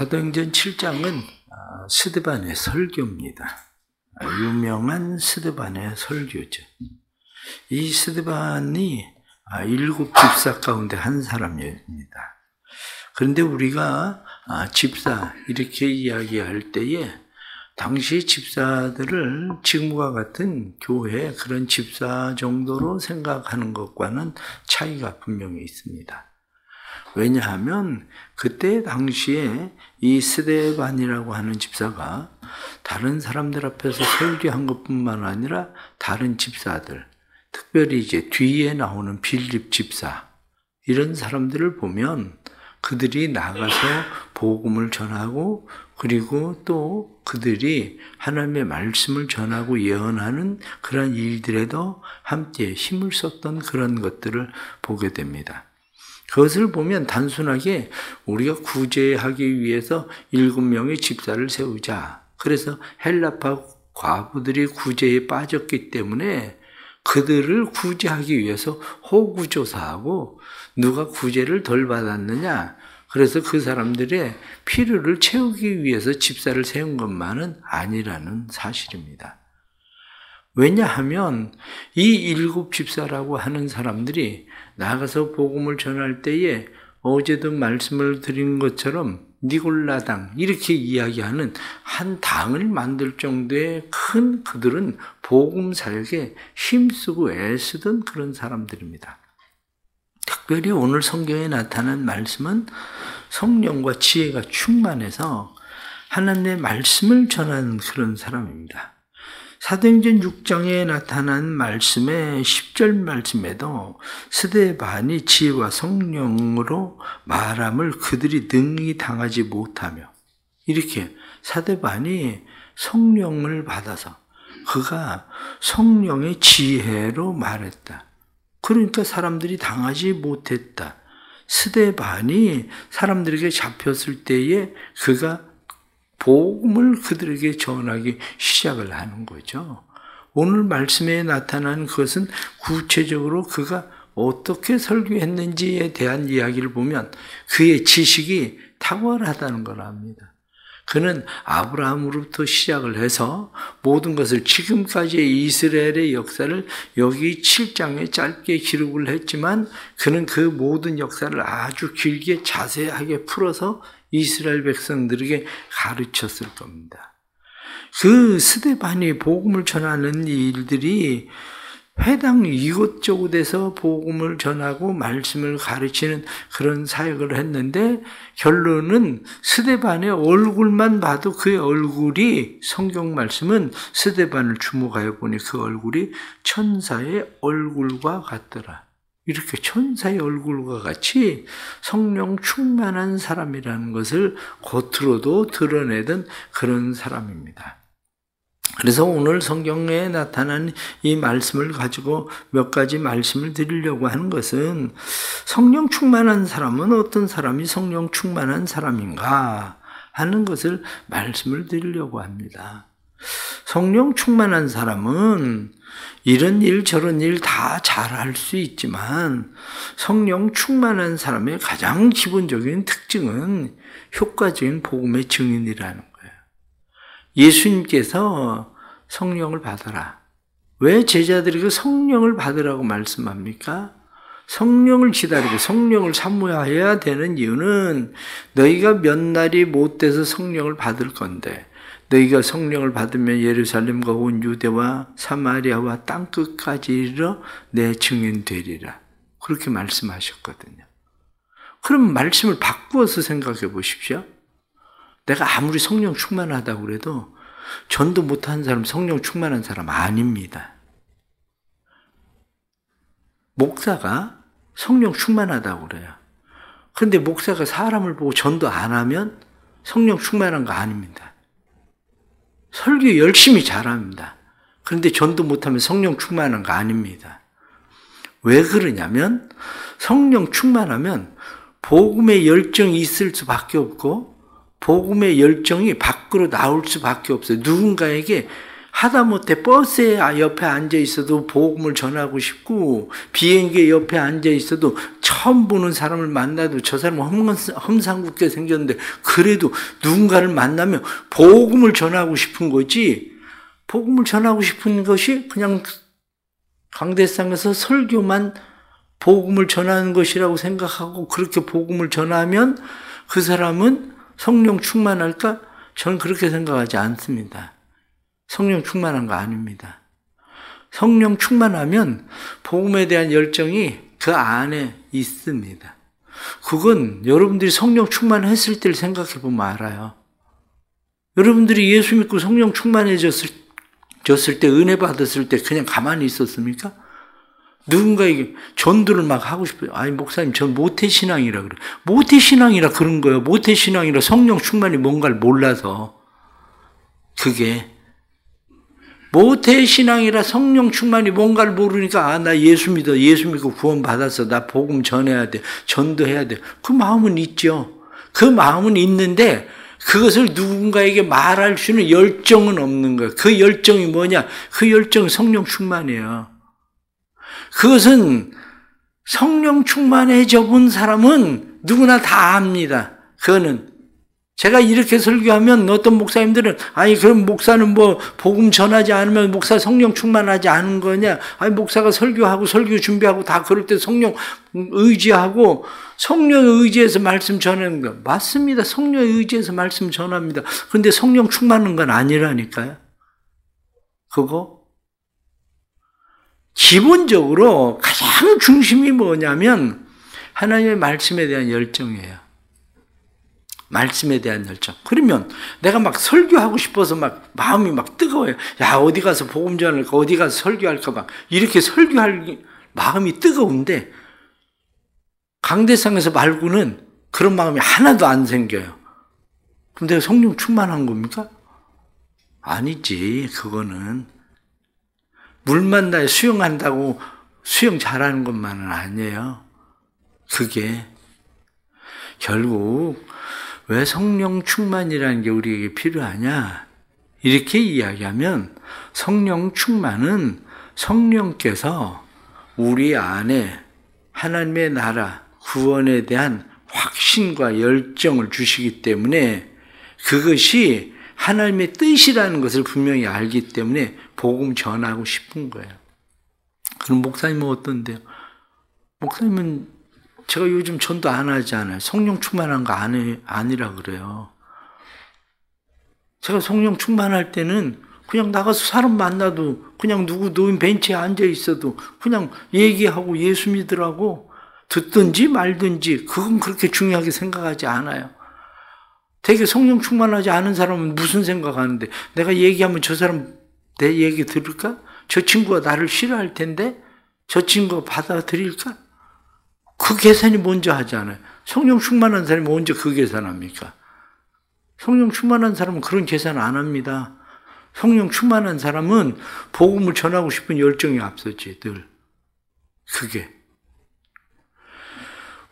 사도행전 7장은 스데반의 설교입니다. 유명한 스데반의 설교죠. 이 스데반이 7 집사 가운데 한 사람입니다. 그런데 우리가 집사 이렇게 이야기할 때에 당시 집사들을 지금과 같은 교회 그런 집사 정도로 생각하는 것과는 차이가 분명히 있습니다. 왜냐하면 그때 당시에 이 스데반이라고 하는 집사가 다른 사람들 앞에서 설교한 것뿐만 아니라 다른 집사들, 특별히 이제 뒤에 나오는 빌립 집사, 이런 사람들을 보면 그들이 나가서 복음을 전하고 그리고 또 그들이 하나님의 말씀을 전하고 예언하는 그런 일들에도 함께 힘을 썼던 그런 것들을 보게 됩니다. 그것을 보면 단순하게 우리가 구제하기 위해서 7명의 집사를 세우자. 그래서 헬라파 과부들이 구제에 빠졌기 때문에 그들을 구제하기 위해서 호구조사하고 누가 구제를 덜 받았느냐. 그래서 그 사람들의 필요를 채우기 위해서 집사를 세운 것만은 아니라는 사실입니다. 왜냐하면 이 7 집사라고 하는 사람들이 나가서 복음을 전할 때에 어제도 말씀을 드린 것처럼 니골라당 이렇게 이야기하는 한 당을 만들 정도의 큰 그들은 복음 사역에 힘쓰고 애쓰던 그런 사람들입니다. 특별히 오늘 성경에 나타난 말씀은 성령과 지혜가 충만해서 하나님의 말씀을 전하는 그런 사람입니다. 사도행전 6장에 나타난 말씀의 10절 말씀에도 스데반이 지혜와 성령으로 말함을 그들이 능히 당하지 못하며, 이렇게 스데반이 성령을 받아서 그가 성령의 지혜로 말했다. 그러니까 사람들이 당하지 못했다. 스데반이 사람들에게 잡혔을 때에 그가 복음을 그들에게 전하기 시작을 하는 거죠. 오늘 말씀에 나타난 것은 구체적으로 그가 어떻게 설교했는지에 대한 이야기를 보면 그의 지식이 탁월하다는 걸 압니다. 그는 아브라함으로부터 시작을 해서 모든 것을 지금까지의 이스라엘의 역사를 여기 7장에 짧게 기록을 했지만 그는 그 모든 역사를 아주 길게 자세하게 풀어서 이스라엘 백성들에게 가르쳤을 겁니다. 그 스데반이 복음을 전하는 일들이 회당 이곳저곳에서 복음을 전하고 말씀을 가르치는 그런 사역을 했는데 결론은 스데반의 얼굴만 봐도 그의 얼굴이, 성경 말씀은 스데반을 주목하여 보니 그 얼굴이 천사의 얼굴과 같더라. 이렇게 천사의 얼굴과 같이 성령 충만한 사람이라는 것을 겉으로도 드러내던 그런 사람입니다. 그래서 오늘 성경에 나타난 이 말씀을 가지고 몇 가지 말씀을 드리려고 하는 것은 성령 충만한 사람은 어떤 사람이 성령 충만한 사람인가 하는 것을 말씀을 드리려고 합니다. 성령 충만한 사람은 이런 일 저런 일 다 잘할 수 있지만 성령 충만한 사람의 가장 기본적인 특징은 효과적인 복음의 증인이라는 거예요. 예수님께서 성령을 받아라. 왜 제자들에게 성령을 받으라고 말씀합니까? 성령을 기다리고 성령을 사모해야 되는 이유는 너희가 몇 날이 못 돼서 성령을 받을 건데 너희가 성령을 받으면 예루살렘과 온 유대와 사마리아와 땅끝까지 이르러 내 증인 되리라. 그렇게 말씀하셨거든요. 그럼 말씀을 바꾸어서 생각해 보십시오. 내가 아무리 성령 충만하다고 그래도 전도 못한 사람 성령 충만한 사람 아닙니다. 목사가 성령 충만하다고 그래요. 그런데 목사가 사람을 보고 전도 안 하면 성령 충만한 거 아닙니다. 설교 열심히 잘합니다. 그런데 전도 못하면 성령 충만한 거 아닙니다. 왜 그러냐면 성령 충만하면 복음의 열정이 있을 수밖에 없고 복음의 열정이 밖으로 나올 수밖에 없어요. 누군가에게 하다못해 버스에 옆에 앉아 있어도 복음을 전하고 싶고, 비행기에 옆에 앉아 있어도 처음 보는 사람을 만나도 저 사람은 험상궂게 생겼는데 그래도 누군가를 만나면 복음을 전하고 싶은 거지, 복음을 전하고 싶은 것이 그냥 강대상에서 설교만 복음을 전하는 것이라고 생각하고 그렇게 복음을 전하면 그 사람은 성령 충만할까? 저는 그렇게 생각하지 않습니다. 성령 충만한 거 아닙니다. 성령 충만하면 복음에 대한 열정이 그 안에 있습니다. 그건 여러분들이 성령 충만했을 때를 생각해 보면 알아요. 여러분들이 예수 믿고 성령 충만해졌을 때, 은혜 받았을 때 그냥 가만히 있었습니까? 누군가에게 전도를 막 하고 싶어요. 아니, 목사님, 전 모태신앙이라 그래. 모태신앙이라 그런 거예요. 모태신앙이라 성령 충만이 뭔가를 몰라서. 그게. 모태신앙이라 성령 충만이 뭔가를 모르니까, 아, 나 예수 믿어. 예수 믿고 구원 받았어. 나 복음 전해야 돼. 전도해야 돼. 그 마음은 있죠. 그 마음은 있는데, 그것을 누군가에게 말할 수 있는 열정은 없는 거예요. 그 열정이 뭐냐? 그 열정은 성령 충만이에요. 그것은 성령 충만해져 본 사람은 누구나 다 압니다. 그거는 제가 이렇게 설교하면 어떤 목사님들은 아니 그럼 목사는 뭐 복음 전하지 않으면 목사 성령 충만하지 않은 거냐? 아니 목사가 설교하고 설교 준비하고 다 그럴 때 성령 의지하고 성령 의지해서 말씀 전하는 거 맞습니다. 성령 의지해서 말씀 전합니다. 그런데 성령 충만한 건 아니라니까요. 그거 기본적으로 가장 중심이 뭐냐면 하나님의 말씀에 대한 열정이에요. 말씀에 대한 열정. 그러면 내가 막 설교하고 싶어서 막 마음이 막 뜨거워요. 야, 어디 가서 복음 전할까? 어디 가서 설교할까? 막 이렇게 설교할 마음이 뜨거운데 강대상에서 말고는 그런 마음이 하나도 안 생겨요. 그럼 내가 성령 충만한 겁니까? 아니지. 그거는 물 만나에 수영한다고 수영 잘하는 것만은 아니에요. 그게 결국 왜 성령 충만이라는 게 우리에게 필요하냐? 이렇게 이야기하면 성령 충만은 성령께서 우리 안에 하나님의 나라, 구원에 대한 확신과 열정을 주시기 때문에 그것이 하나님의 뜻이라는 것을 분명히 알기 때문에 복음 전하고 싶은 거예요. 그럼 목사님은 어떤데요? 목사님은 제가 요즘 전도 안 하잖아요. 성령 충만한 거 아니라 그래요. 제가 성령 충만할 때는 그냥 나가서 사람 만나도 그냥 누구 노인 벤치에 앉아 있어도 그냥 얘기하고 예수 믿으라고 듣든지 말든지 그건 그렇게 중요하게 생각하지 않아요. 되게 성령 충만하지 않은 사람은 무슨 생각하는데 내가 얘기하면 저 사람 내 얘기 들을까? 저 친구가 나를 싫어할 텐데 저 친구가 받아들일까? 그 계산이 먼저 하잖아요. 성령 충만한 사람이 언제 그 계산합니까? 성령 충만한 사람은 그런 계산 안 합니다. 성령 충만한 사람은 복음을 전하고 싶은 열정이 앞서지 늘. 그게.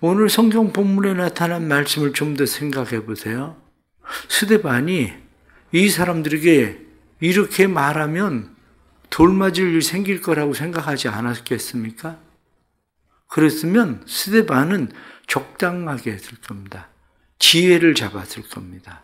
오늘 성경 본문에 나타난 말씀을 좀 더 생각해 보세요. 스데반이 이 사람들에게 이렇게 말하면 돌맞을 일 생길 거라고 생각하지 않았겠습니까? 그랬으면 스데반은 적당하게 했을 겁니다. 지혜를 잡았을 겁니다.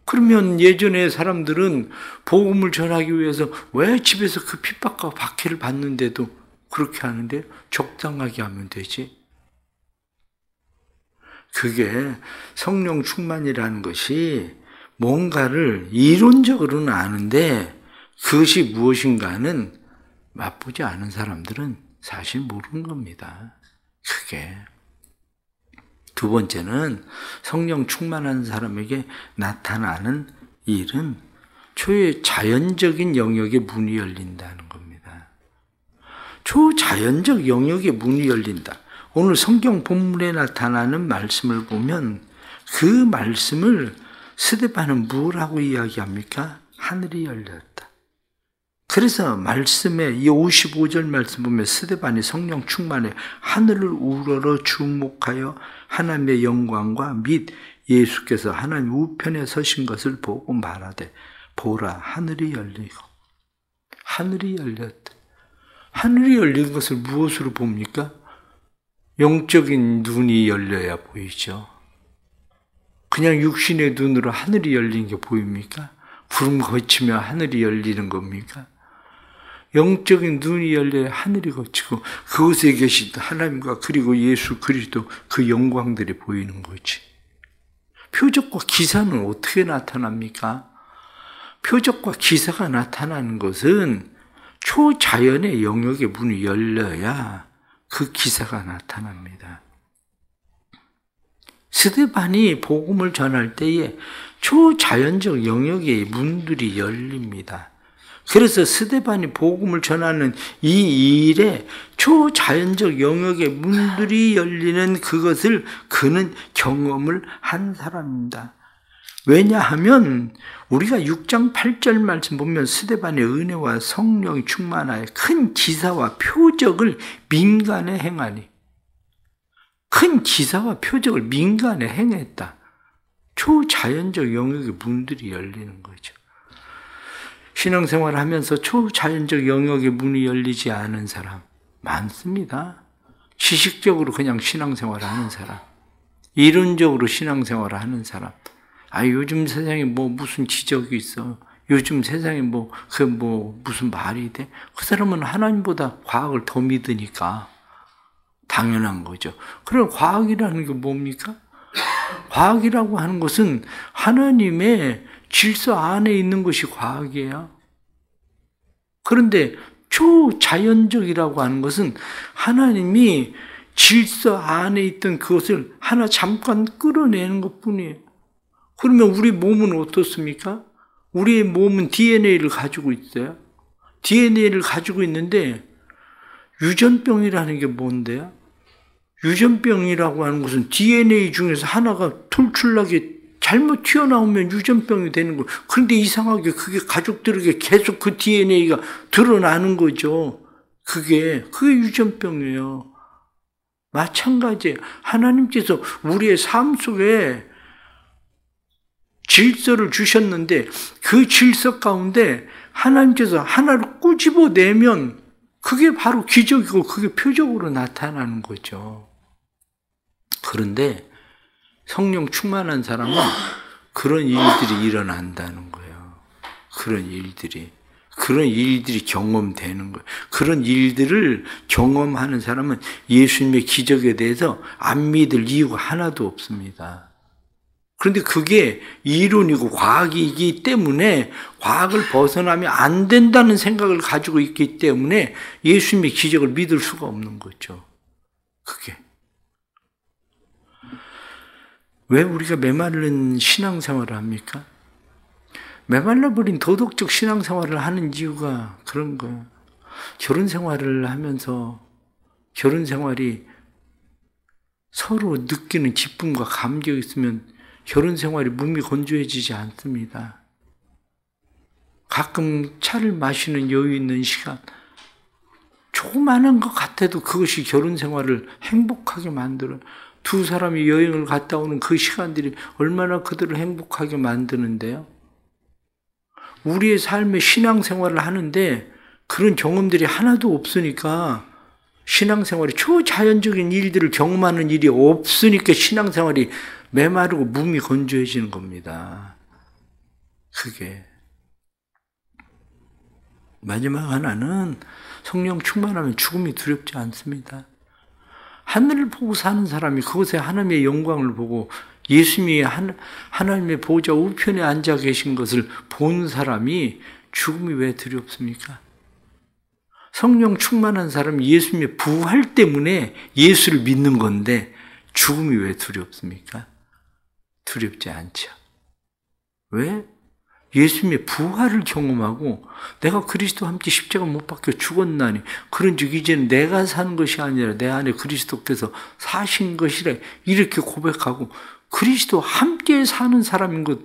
그러면 예전에 사람들은 복음을 전하기 위해서 왜 집에서 그 핍박과 박해를 받는데도 그렇게 하는데 적당하게 하면 되지. 그게 성령 충만이라는 것이 뭔가를 이론적으로는 아는데 그것이 무엇인가는 맛보지 않은 사람들은 사실 모르는 겁니다. 그게. 두 번째는 성령 충만한 사람에게 나타나는 일은 초자연적인 영역의 문이 열린다는 겁니다. 초자연적 영역의 문이 열린다. 오늘 성경 본문에 나타나는 말씀을 보면 그 말씀을 스데반은 뭐라고 이야기합니까? 하늘이 열렸다. 그래서 말씀에 이 55절 말씀 보면 스데반이 성령 충만해 하늘을 우러러 주목하여 하나님의 영광과 및 예수께서 하나님 우편에 서신 것을 보고 말하되 보라, 하늘이 열리고. 하늘이 열렸다. 하늘이 열린 것을 무엇으로 봅니까? 영적인 눈이 열려야 보이죠. 그냥 육신의 눈으로 하늘이 열린 게 보입니까? 구름 거치며 하늘이 열리는 겁니까? 영적인 눈이 열려야 하늘이 거치고 그곳에 계신 하나님과 그리고 예수 그리스도 그 영광들이 보이는 거지. 표적과 기사는 어떻게 나타납니까? 표적과 기사가 나타나는 것은 초자연의 영역의 문이 열려야 그 기사가 나타납니다. 스데반이 복음을 전할 때에 초자연적 영역의 문들이 열립니다. 그래서 스데반이 복음을 전하는 이 일에 초자연적 영역의 문들이 열리는 그것을 그는 경험을 한 사람입니다. 왜냐하면 우리가 6장 8절 말씀 보면 스데반의 은혜와 성령이 충만하여 큰 기사와 표적을 민간에 행하니, 큰 기사와 표적을 민간에 행했다. 초자연적 영역의 문들이 열리는 거죠. 신앙생활을 하면서 초자연적 영역의 문이 열리지 않은 사람 많습니다. 지식적으로 그냥 신앙생활을 하는 사람, 이론적으로 신앙생활을 하는 사람. 요즘 세상에 무슨 지적이 있어. 요즘 세상에 무슨 말이 돼. 그 사람은 하나님보다 과학을 더 믿으니까 당연한 거죠. 그럼 과학이라는 게 뭡니까? 과학이라고 하는 것은 하나님의 질서 안에 있는 것이 과학이에요. 그런데 초자연적이라고 하는 것은 하나님이 질서 안에 있던 그것을 하나 잠깐 끌어내는 것뿐이에요. 그러면 우리 몸은 어떻습니까? 우리의 몸은 DNA를 가지고 있어요. DNA를 가지고 있는데 유전병이라는 게 뭔데요? 유전병이라고 하는 것은 DNA 중에서 하나가 툴툴하게 잘못 튀어나오면 유전병이 되는 거예요. 그런데 이상하게 그게 가족들에게 계속 그 DNA가 드러나는 거죠. 그게 유전병이에요. 마찬가지예요. 하나님께서 우리의 삶 속에 질서를 주셨는데 그 질서 가운데 하나님께서 하나를 꾸집어내면 그게 바로 기적이고 그게 표적으로 나타나는 거죠. 그런데 성령 충만한 사람은 그런 일들이 일어난다는 거예요. 그런 일들이 경험되는 거예요. 그런 일들을 경험하는 사람은 예수님의 기적에 대해서 안 믿을 이유가 하나도 없습니다. 그런데 그게 이론이고 과학이기 때문에 과학을 벗어나면 안 된다는 생각을 가지고 있기 때문에 예수님의 기적을 믿을 수가 없는 거죠. 그게. 왜 우리가 메마른 신앙생활을 합니까? 메말라버린 도덕적 신앙생활을 하는 이유가 그런 거예요. 결혼생활을 하면서 결혼생활이 서로 느끼는 기쁨과 감격이 있으면 결혼생활이 몸이 건조해지지 않습니다. 가끔 차를 마시는 여유 있는 시간, 조그마한 것 같아도 그것이 결혼생활을 행복하게 만들어요. 두 사람이 여행을 갔다 오는 그 시간들이 얼마나 그들을 행복하게 만드는데요. 우리의 삶의 신앙생활을 하는데 그런 경험들이 하나도 없으니까 신앙생활이 초자연적인 일들을 경험하는 일이 없으니까 신앙생활이 메마르고 몸이 건조해지는 겁니다. 그게. 마지막 하나는 성령 충만하면 죽음이 두렵지 않습니다. 하늘을 보고 사는 사람이 그곳에 하나님의 영광을 보고 예수님이 하나님의 보좌 우편에 앉아 계신 것을 본 사람이 죽음이 왜 두렵습니까? 성령 충만한 사람이 예수님의 부활 때문에 예수를 믿는 건데 죽음이 왜 두렵습니까? 두렵지 않죠. 왜? 예수님의 부활을 경험하고 내가 그리스도와 함께 십자가 못 박혀 죽었나니 그런즉 이제는 내가 사는 것이 아니라 내 안에 그리스도께서 사신 것이래 이렇게 고백하고 그리스도와 함께 사는 사람인 것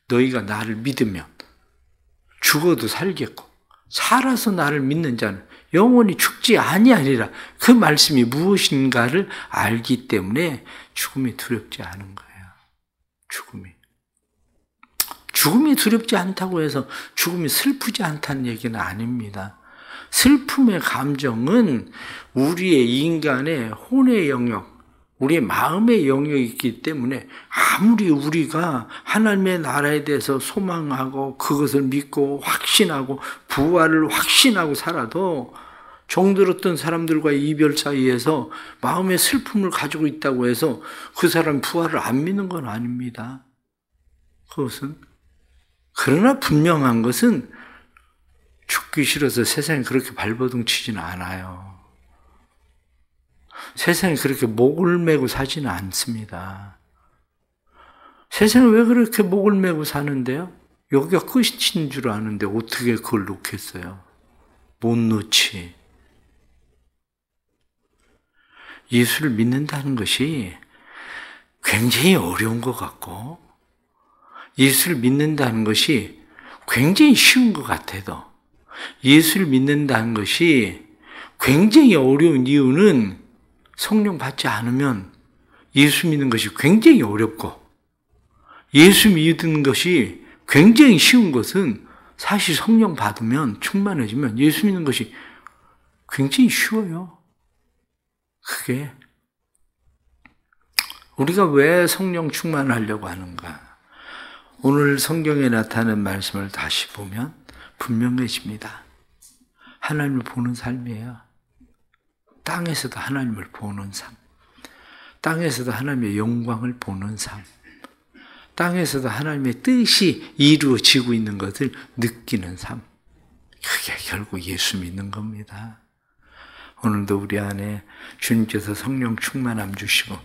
너희가 나를 믿으면 죽어도 살겠고 살아서 나를 믿는 자는 영원히 죽지 아니하리라. 그 말씀이 무엇인가를 알기 때문에 죽음이 두렵지 않은 거예요. 죽음이 두렵지 않다고 해서 죽음이 슬프지 않다는 얘기는 아닙니다. 슬픔의 감정은 우리의 인간의 혼의 영역, 우리의 마음의 영역이기 때문에 아무리 우리가 하나님의 나라에 대해서 소망하고 그것을 믿고 확신하고 부활을 확신하고 살아도 정들었던 사람들과의 이별 사이에서 마음의 슬픔을 가지고 있다고 해서 그 사람 부활을 안 믿는 건 아닙니다. 그것은. 그러나 분명한 것은 죽기 싫어서 세상에 그렇게 발버둥 치지는 않아요. 세상에 그렇게 목을 메고 사지는 않습니다. 세상에 왜 그렇게 목을 메고 사는데요? 여기가 끝인 줄 아는데 어떻게 그걸 놓겠어요? 못 놓지. 예수를 믿는다는 것이 굉장히 어려운 것 같고 예수를 믿는다는 것이 굉장히 쉬운 것 같아도 예수를 믿는다는 것이 굉장히 어려운 이유는 성령 받지 않으면 예수 믿는 것이 굉장히 어렵고 예수 믿는 것이 굉장히 쉬운 것은 사실 성령 받으면 충만해지면 예수 믿는 것이 굉장히 쉬워요. 그게 우리가 왜 성령 충만하려고 하는가? 오늘 성경에 나타나는 말씀을 다시 보면 분명해집니다. 하나님을 보는 삶이에요. 땅에서도 하나님을 보는 삶. 땅에서도 하나님의 영광을 보는 삶. 땅에서도 하나님의 뜻이 이루어지고 있는 것을 느끼는 삶. 그게 결국 예수 믿는 겁니다. 오늘도 우리 안에 주님께서 성령 충만함 주시고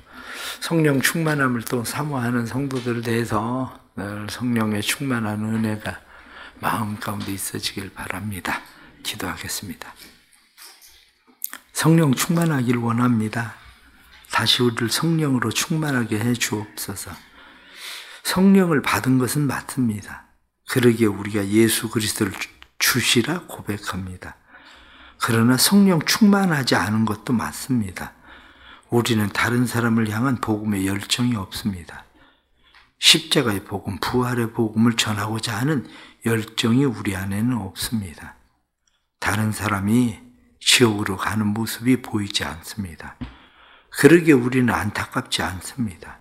성령 충만함을 또 사모하는 성도들에 대해서 늘 성령의 충만한 은혜가 마음 가운데 있어지길 바랍니다. 기도하겠습니다. 성령 충만하길 원합니다. 다시 우리를 성령으로 충만하게 해 주옵소서. 성령을 받은 것은 맞습니다. 그러기에 우리가 예수 그리스도를 주시라 고백합니다. 그러나 성령 충만하지 않은 것도 맞습니다. 우리는 다른 사람을 향한 복음의 열정이 없습니다. 십자가의 복음, 부활의 복음을 전하고자 하는 열정이 우리 안에는 없습니다. 다른 사람이 지옥으로 가는 모습이 보이지 않습니다. 그러기에 우리는 안타깝지 않습니다.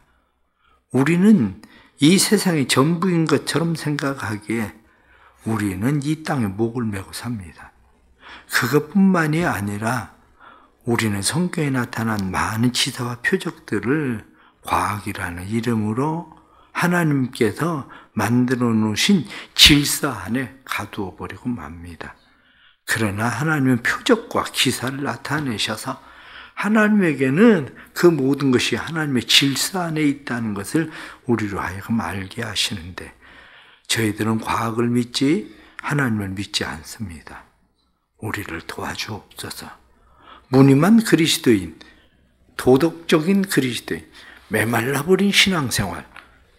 우리는 이 세상이 전부인 것처럼 생각하기에 우리는 이 땅에 목을 메고 삽니다. 그것뿐만이 아니라 우리는 성경에 나타난 많은 기사와 표적들을 과학이라는 이름으로 하나님께서 만들어 놓으신 질서 안에 가두어 버리고 맙니다. 그러나 하나님은 표적과 기사를 나타내셔서 하나님에게는 그 모든 것이 하나님의 질서 안에 있다는 것을 우리로 하여금 알게 하시는데 저희들은 과학을 믿지 하나님을 믿지 않습니다. 우리를 도와주옵소서. 무늬만 그리스도인, 도덕적인 그리스도인, 메말라버린 신앙생활,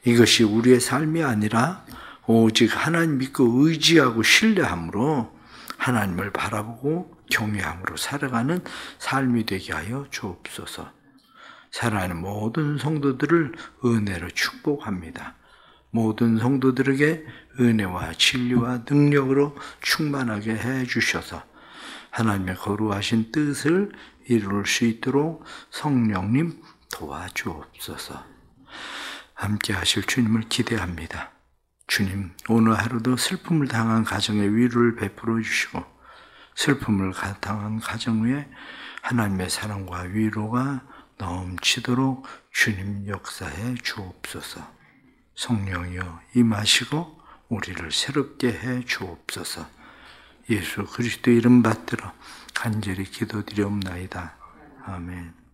이것이 우리의 삶이 아니라 오직 하나님 믿고 의지하고 신뢰함으로 하나님을 바라보고 경외함으로 살아가는 삶이 되게 하여 주옵소서. 사랑하는 모든 성도들을 은혜로 축복합니다. 모든 성도들에게 은혜와 진리와 능력으로 충만하게 해 주셔서 하나님의 거룩하신 뜻을 이룰 수 있도록 성령님 도와주옵소서. 함께 하실 주님을 기대합니다. 주님, 오늘 하루도 슬픔을 당한 가정에 위로를 베풀어 주시고 슬픔을 당한 가정 위에 하나님의 사랑과 위로가 넘치도록 주님 역사해 주옵소서. 성령이여 임하시고 우리를 새롭게 해 주옵소서. 예수 그리스도 이름 받들어 간절히 기도드리옵나이다. 아멘.